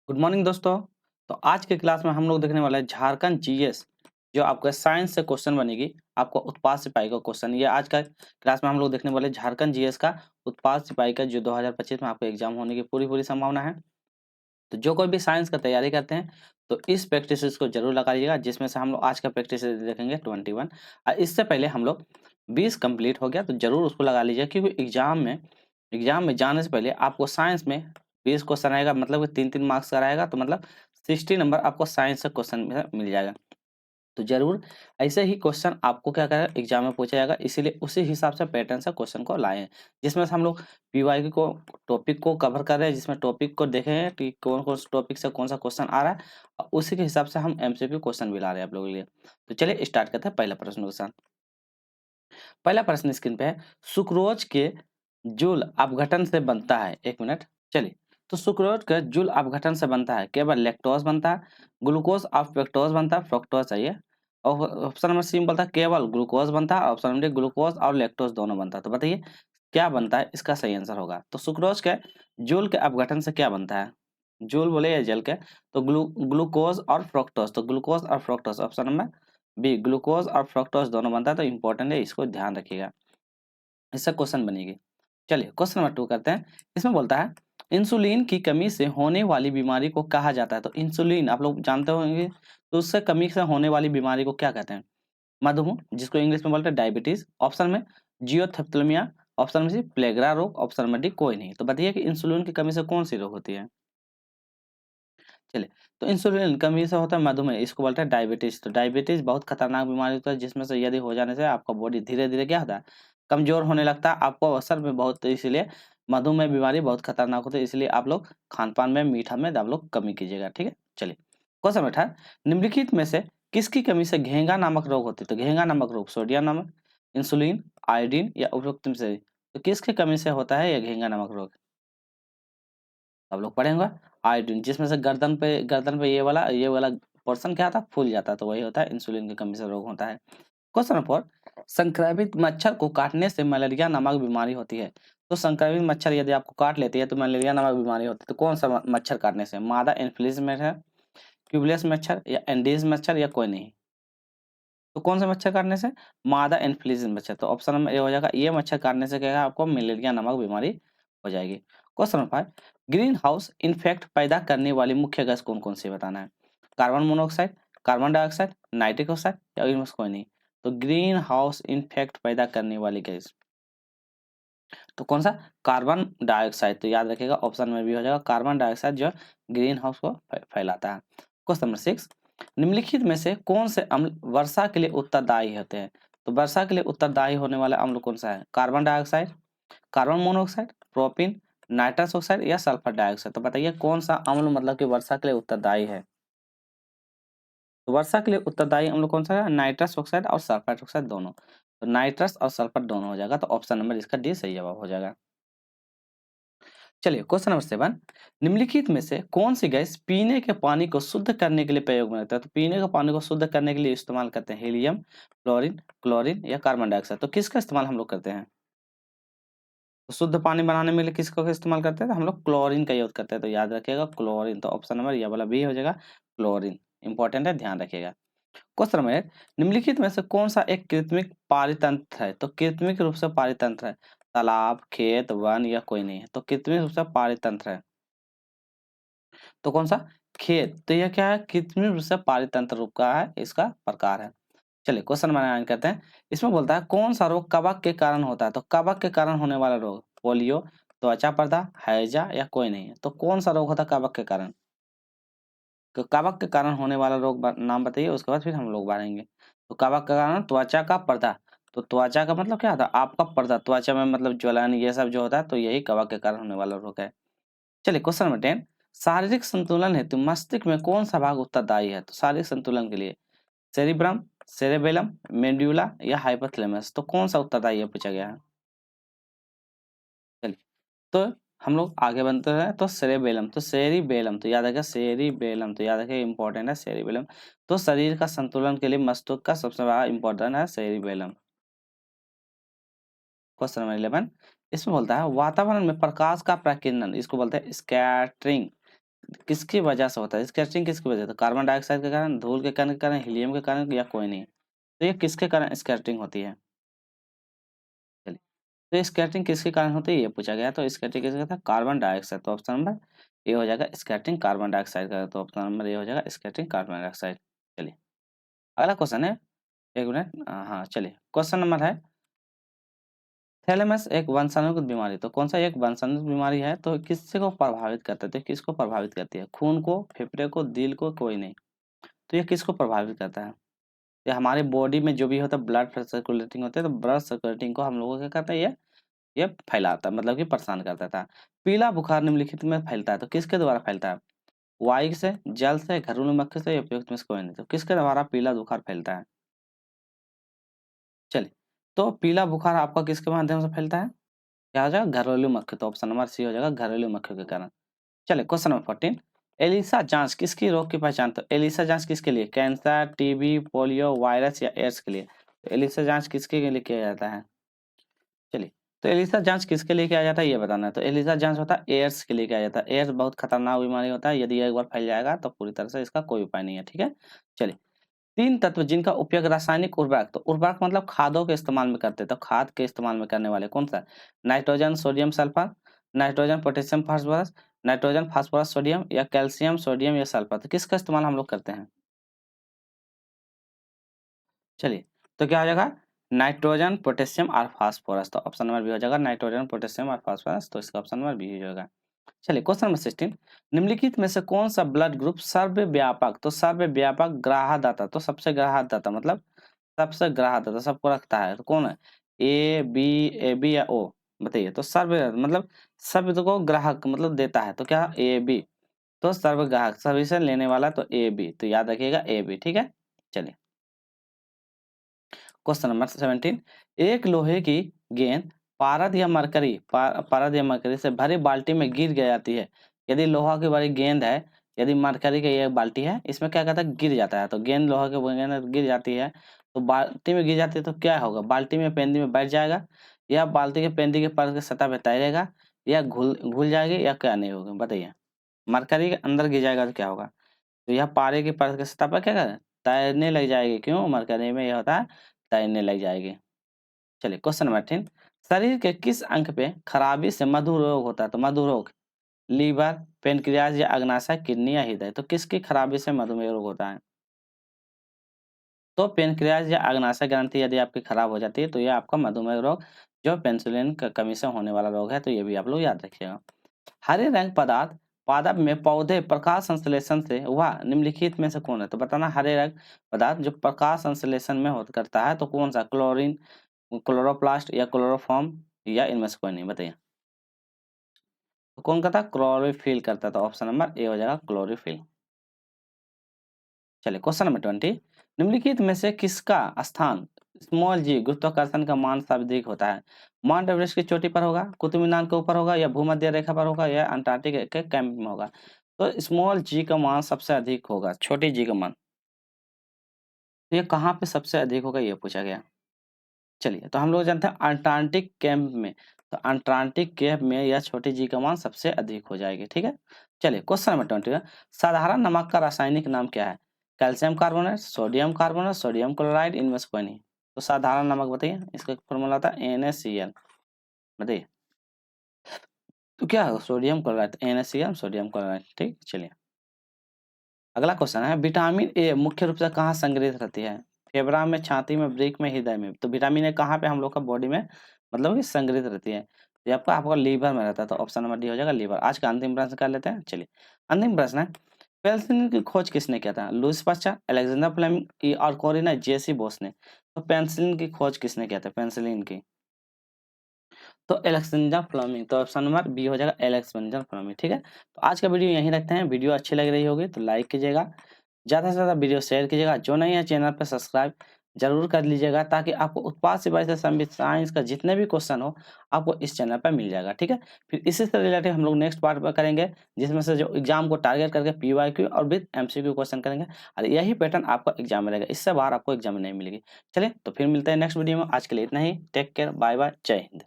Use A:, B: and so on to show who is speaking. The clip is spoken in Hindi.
A: गुड मॉर्निंग दोस्तों। तो आज के क्लास में हम लोग देखने वाले हैं झारखंड जीएस जो आपका साइंस से क्वेश्चन बनेगी। आपको उत्पाद सिपाही का क्वेश्चन ये आज का क्लास में हम लोग देखने वाले हैं। झारखंड जीएस का उत्पाद सिपाही का जो 2025 में आपको एग्जाम होने की पूरी संभावना है। तो जो कोई भी साइंस का तैयारी करते हैं तो इस प्रैक्टिस को जरूर लगाइएगा, जिसमें से हम लोग आज का प्रैक्टिस देखेंगे 21 और इससे पहले हम लोग 20 कंप्लीट हो गया, तो जरूर उसको लगा लीजिए क्योंकि एग्जाम में जाने से पहले आपको साइंस में 20 क्वेश्चन आएगा, मतलब कि 3-3 मार्क्स का रहेगा, तो मतलब 60 नंबर आपको साइंस से क्वेश्चन में मिल जाएगा। तो जरूर ऐसे ही क्वेश्चन आपको क्या करेगा एग्जाम में पूछा जाएगा, इसीलिए उसी हिसाब से पैटर्न से क्वेश्चन को लाए हैं, जिसमें से हम लोग पीवाई को टॉपिक को कवर कर रहे हैं, जिसमें टॉपिक को देखे हैं कि कौन कौन टॉपिक से कौन सा क्वेश्चन आ रहा है और उसी के हिसाब से हम एमसीक्यू क्वेश्चन भी ला रहे हैं आप लोगों के लिए। तो चलिए स्टार्ट करते हैं पहला प्रश्न के साथ। पहला प्रश्न स्क्रीन पे है, सुक्रोज के जूल अपघटन से बनता है। एक मिनट, चलिए। तो सुक्रोज का जूल अपघटन से बनता है, केवल लैक्टोज बनता है, ग्लूकोज और फ्रक्टोज बनता है, फ्रक्टोज चाहिए। और ऑप्शन नंबर सी में बोलता है केवल ग्लूकोज बनता है, ऑप्शन नंबर डी ग्लूकोज और लैक्टोज दोनों बनता है। तो बताइए क्या बनता है, इसका सही आंसर होगा। तो सुक्रोज के जूल के अपघटन से क्या बनता है, जूल बोले या जल के, तो ग्लूकोज और फ्रक्टोज, तो ग्लूकोज और fructose option number B glucose और फ्रक्टोज दोनों बनता है। तो इंपॉर्टेंट है, इसको ध्यान रखिएगा, इससे क्वेश्चन बनेगी। चलिए क्वेश्चन नंबर 2 करते हैं। इसमें बोलता है इंसुलिन की कमी से होने वाली बीमारी को कहा जाता है। तो इंसुलिन आप लोग जानते होंगे, तो उससे कमी से होने वाली बीमारी को क्या कहते हैं? मधुमेह, जिसको इंग्लिश में बोलते हैं डायबिटीज, ऑप्शन में जियोथेप्थलेमिया, ऑप्शन में सी प्लेगरा रोग, ऑप्शन में डी कोई नहीं। तो बताइए कि इंसुलिन की कमी से कौन सी रोग होती है। चलिए, तो इंसुलिन कमी से होता है मधुमेह, इसको बोलते हैं डायबिटीज। तो डायबिटीज बहुत खतरनाक बीमारी होता है, जिसमें से यदि हो जाने से आपका बॉडी धीरे धीरे क्या होता है, कमजोर होने लगता है, आपको असर में बहुत, तो इसलिए मधुमेह बीमारी बहुत खतरनाक होती है, इसलिए आप लोग खान पान में मीठा में आप लोग कमी कीजिएगा, ठीक है। चलिए क्वेश्चन बैठा, निम्नलिखित में से किसकी कमी से घेंगा नामक रोग होती है। तो घेंगा नामक रोग सोडियम नमक, इंसुलिन, आयोडीन या उपरोक्त में से, तो किसकी कमी से होता है यह घेंगा नामक रोग? आप लोग पढ़ेंगे आयोडीन, जिसमें से गर्दन पे ये वाला पोर्शन क्या था, फूल जाता है, तो वही होता है इंसुलिन की कमी से रोग होता है। क्वेश्चन नंबर 4, संक्रमित मच्छर को काटने से मलेरिया नामक बीमारी होती है। तो संक्रमित मच्छर यदि आपको काट लेती है तो मलेरिया नामक बीमारी होती है। तो कौन सा मच्छर काटने से? मादा एनफिलीज मच्छर, क्यूबलेस मच्छर या एंडीज मच्छर या कोई नहीं। तो कौन सा मच्छर काटने से? मादा एनफिलीज मच्छर। तो ऑप्शन नंबर ए हो जाएगा, ये मच्छर काटने से क्या है, आपको मलेरिया नामक बीमारी हो जाएगी। Question number 5, green house effect पैदा करने वाली मुख्य गैस कौन कौन सी बताना है? Carbon monoxide, carbon dioxide, nitric oxide या इनमें से कोई नहीं। तो ग्रीन हाउस इफेक्ट पैदा करने वाली गैस, तो कौन सा? Carbon dioxide. तो याद रखिएगा ऑप्शन में भी हो जाएगा कार्बन डाइऑक्साइड, जो ग्रीन हाउस को फैलाता है। क्वेश्चन नंबर 6, निम्नलिखित में से कौन से अम्ल वर्षा के लिए उत्तरदायी होते हैं? तो वर्षा के लिए उत्तरदायी होने वाला अम्ल कौन सा है? Carbon dioxide, carbon monoxide, propene, nitrous oxide या सल्फर डाइऑक्साइड। तो बताइए कौन सा अम्ल मतलब कि वर्षा के लिए उत्तरदायी है? तो वर्षा के लिए उत्तरदायी अम्ल कौन सा है? नाइट्रस ऑक्साइड और सल्फर ऑक्साइड दोनों। तो नाइट्रस और सल्फर दोनों हो जाएगा, तो ऑप्शन नंबर इसका डी सही जवाब हो जाएगा। चलिए क्वेश्चन नंबर 7, निम्नलिखित में से कौन सी गैस पीने के पानी को शुद्ध करने के लिए प्रयोग में आता है? तो पीने के पानी को शुद्ध करने के लिए इस्तेमाल करते हैं हीलियम, फ्लोरीन, क्लोरीन या कार्बन डाइऑक्साइड। तो किसका इस्तेमाल हम लोग करते हैं? तो शुद्ध पानी बनाने में लिए किसका इस्तेमाल करते हैं? तो हम लोग क्लोरीन का यूज करते हैं। तो याद रखिएगा क्लोरीन, तो ऑप्शन नंबर ये वाला बी हो जाएगा क्लोरीन। इंपॉर्टेंट है, ध्यान रखिएगा। क्वेश्चन नंबर 8, निम्नलिखित में से कौन सा एक कृत्रिम पारितंत्र है? तो कृत्रिम रूप से पारितंत्र है, तालाब, खेत, वन या कोई नहीं है। तो कृत्रिम रूप से पारितंत्र है, तो कौन सा? खेत। तो यह क्या है? कृत्रिम रूप से पारितंत्र रूप का है, इसका प्रकार है। चलिए क्वेश्चन नंबर 9 करते हैं। इसमें बोलता है कौन सा रोग कवक के कारण होता है? तो कवक के कारण होने वाला रोग, पोलियो, त्वचा पर्दा, हैजा या कोई नहीं है। तो कौन सा रोग होता है कवक के कारण? तो कवक के कारण होने वाला रोग नाम बताइए, उसके बाद फिर हम लोग बढ़ेंगे। तो कवक के कारण त्वचा का पर्दा, तो त्वचा का मतलब क्या होता है? आपका पर्दा, त्वचा में मतलब ज्वलन ये सब जो होता है, तो यही कवक के कारण होने वाला रोग है। चलिए क्वेश्चन नंबर 10, शारीरिक संतुलन हेतु मस्तिष्क में कौन सा भाग उत्तरदायी है? तो शारीरिक संतुलन के लिए सेरिब्रम, सेरेबेलम, मेडुला या हाइपोथैलेमस। तो कौन सा उत्तरदायी है पूछा गया है। चलिए, तो हम लोग आगे बनते हैं। तो सेरेबेलम, तो सेरिबेलम, तो याद रखिए सेरिबेलम, तो याद रखिए इंपॉर्टेंट है सेरिबेलम। तो शरीर का संतुलन के लिए मस्तिष्क का सबसे बड़ा इंपॉर्टेंट है सेरिबेलम। क्वेश्चन नंबर 11, इसमें बोलता है वातावरण में प्रकाश का प्रकीर्णन, इसको बोलते हैं स्कैटरिंग, किसकी वजह से होता है स्कैटरिंग? किसकी वजह से? कार्बन डाइऑक्साइड के कारण, धूल के कण के कारण, हीलियम के कारण या कोई नहीं? तो ये किसके कारण स्कैटरिंग होती है? चलिए, तो स्कैटरिंग किसके कारण होती है ये पूछा गया, तो स्कैटरिंग किसका था? Carbon dioxide. तो ऑप्शन नंबर ए हो जाएगा स्कैटरिंग कार्बन डाइऑक्साइड का, तो ऑप्शन नंबर ए हो जाएगा स्कैटरिंग कार्बन डाइऑक्साइड। चलिए, अगला क्वेश्चन है, एक मिनट, हाँ चलिए, क्वेश्चन नंबर है, थैलेमस एक वंशानुगत बीमारी, तो कौन सा एक वंशानुगत बीमारी है, तो किससे को प्रभावित करता है? तो किसको प्रभावित करती है? खून को, फेफड़े को, दिल को, कोई नहीं? तो ये किसको प्रभावित करता है? ये हमारे बॉडी में जो भी होता है ब्लड सर्कुलेटिंग होता है, तो ब्लड सर्कुलेटिंग को हम लोगों क्या करता है, ये फैलाता है, मतलब कि परेशान करता था। पीला बुखार निम्नलिखित में फैलता है, तो किसके द्वारा फैलता है? वायु से, जल से, घरेलू मक्खी से या उपयुक्त में से कोई नहीं? तो किसके द्वारा पीला बुखार फैलता है? चलिए, तो पीला बुखार आपका किसके माध्यम से फैलता है? क्या हो जाएगा? घरेलू मक्खी, तो ऑप्शन नंबर सी हो जाएगा घरेलू मक्खी के कारण। चलिए, क्वेश्चन नंबर 14, एलिसा जांच किसकी रोग की पहचान? तो एलिसा जांच किसके लिए? कैंसर, टीबी, पोलियो, वायरस या एड्स के लिए? तो एलिसा जांच किसके लिए किया जाता है? चलिए, तो एलिसा जांच किसके लिए किया जाता है ये बताना है। तो एलिसा जांच होता है एड्स के लिए किया जाता है। एड्स बहुत खतरनाक बीमारी होता है, यदि एक बार फैल जाएगा तो पूरी तरह से इसका कोई उपाय नहीं है, ठीक है। चलिए, 3 तत्व जिनका उपयोग रासायनिक उर्वरक, तो उर्वरक मतलब खादों के इस्तेमाल में करते हैं, तो खाद के इस्तेमाल में करने वाले कौन सा? Nitrogen, sodium, sulphur, nitrogen, potassium, phosphorus, nitrogen, phosphorus, sodium या कैल्शियम, सोडियम या सल्फर, तो किसका इस्तेमाल हम लोग करते हैं? चलिए, तो क्या हो जाएगा? नाइट्रोजन, पोटेशियम और फास्फोरस, तो ऑप्शन नंबर बी हो जाएगा नाइट्रोजन, पोटेशियम और फास्फोरस, तो इसका ऑप्शन नंबर बी हो जाएगा। चलिए, क्वेश्चन नंबर 16, निम्नलिखित में से कौन सा ब्लड ग्रुप सर्वव्यापक, तो सर्वव्यापक ग्राहदाता, तो सबसे ग्राहदाता मतलब सबसे ग्राहदाता सबको रखता है, तो कौन है? ए बी या ओ? बताइए, तो सर्व मतलब सभी को ग्राहक मतलब देता है, तो क्या ए बी? तो सर्व ग्राहक सभी से लेने वाला, तो ए बी, तो याद रखिएगा ए बी, ठीक है। चलिए, क्वेश्चन नंबर 17, एक लोहे की गेंद पारद या मरकरी से भरी बाल्टी में गिर जाती है। यदि लोहा की बड़ी गेंद है, यदि मरकरी की ये बाल्टी है, इसमें क्या कहता है? गिर जाता है, तो गेंद लोहा की गेंद गिर जाती है, तो बाल्टी में गिर जाती है, तो क्या होगा? बाल्टी में पेंदी में बैठ जाएगा, या बाल्टी के पेंदी के पर के सतह पे तैरेगा, या घुल घुल जाएगी, या क्या नहीं होगा बताइए? मरकरी के अंदर गिर जाएगा तो क्या होगा? तो यह पारे की परत के सतह पर क्या करें? तैरने लग जाएगी। क्यों? मरकरी में यह होता है, तैरने लग जाएगी। चलिए, क्वेश्चन नंबर 18, शरीर के किस अंग पे खराबी से मधु रोग होता है? तो मधु रोग लीवर, पेनक्रियाज या अग्नाशय, किडनी या हृदय, तो किसकी खराबी से मधुमेह रोग होता है? तो पेनक्रियाज या अग्नाशय ग्रंथि यदि आपकी खराब हो जाती है, तो ये आपका मधुमेह रोग, जो पेंसिलिन का कमी से होने वाला रोग है, तो ये भी आप लोग याद रखिएगा। हरे रंग पदार्थ पादप में पौधे प्रकाश संश्लेषण से वह निम्नलिखित में से कौन है? तो बताना, हरे रंग पदार्थ जो प्रकाश संश्लेषण में होता करता है, तो कौन सा? क्लोरीन, क्लोरोप्लास्ट या क्लोरोफॉर्म, या इनमें से कोई नहीं? बताइए, तो कौन करता? क्लोरोफिल करता, तो ऑप्शन नंबर ए हो जाएगा क्लोरोफिल। चलिए, क्वेश्चन नंबर 20, निम्नलिखित में से किसका स्थान स्मॉल जी गुरुत्वाकर्षण का मान से अधिक होता है? माउंट एवरेस्ट की चोटी पर होगा, कुतुब मीनार के ऊपर होगा, या भूमध्य रेखा पर होगा, या अंटार्कटिका के कैंप में होगा? तो स्मॉल जी का मान सबसे अधिक होगा, छोटी जी का मान। तो ये कहाँ पे सबसे अधिक होगा ये पूछा गया। चलिए, तो हम लोग जानते हैं अंटार्कटिक कैंप में, तो अंटार्कटिक कैंप में यह छोटी जी का मान सबसे अधिक हो जाएगी, ठीक है। चलिए, क्वेश्चन नंबर 20, साधारण नमक का रासायनिक नाम क्या है? Calcium carbonate, sodium carbonate, sodium chloride, इनमें से कोई नहीं? तो साधारण नमक बताइए, इसका फॉर्मूला होता है NaCl, बताइए, तो क्या होगा? Sodium chloride, NaCl, sodium chloride, ठीक। चलिए, अगला क्वेश्चन है, विटामिन ए मुख्य रूप से कहाँ संग्रहित रहती है? फेफड़ा में, छाती में, वृक्क में, हृदय में, तो विटामिन ए कहाँ पे हम लोग का बॉडी में मतलब कि संग्रहित रहती है? ये आपका आपका लीवर में रहता है, तो ऑप्शन नंबर डी हो जाएगा लीवर। आज का अंतिम प्रश्न कर लेते हैं। चलिए, अंतिम प्रश्न है, पेनिसिलिन की खोज किसने किया था? लुईस पास्चर, अलेक्जेंडर फ्लेमिंग और कोरिना जेसी बोस ने? तो पेनिसिलिन की खोज किसने किया था? पेनिसिलिन की, तो अलेक्जेंडर फ्लेमिंग, तो ऑप्शन नंबर बी हो जाएगा अलेक्जेंडर फ्लेमिंग, ठीक है। तो आज का वीडियो यहीं रखते हैं। वीडियो अच्छी लग रही होगी तो लाइक कीजिएगा, ज़्यादा से ज़्यादा वीडियो शेयर कीजिएगा, जो नहीं है चैनल पे सब्सक्राइब जरूर कर लीजिएगा, ताकि आपको उत्पाद सिपाही से संबंधित साइंस का जितने भी क्वेश्चन हो आपको इस चैनल पर मिल जाएगा, ठीक है। फिर इसी से रिलेटेड हम लोग नेक्स्ट पार्ट पर करेंगे, जिसमें से जो एग्जाम को टारगेट करके PYQ और विद MCQ क्वेश्चन करेंगे, और यही पैटर्न आपका एग्जाम में रहेगा, इससे बाहर आपको एग्जाम में नहीं मिलेगी। चलिए, तो फिर मिलते हैं नेक्स्ट वीडियो में। आज के लिए इतना ही, टेक केयर, बाय बाय, जय हिंद।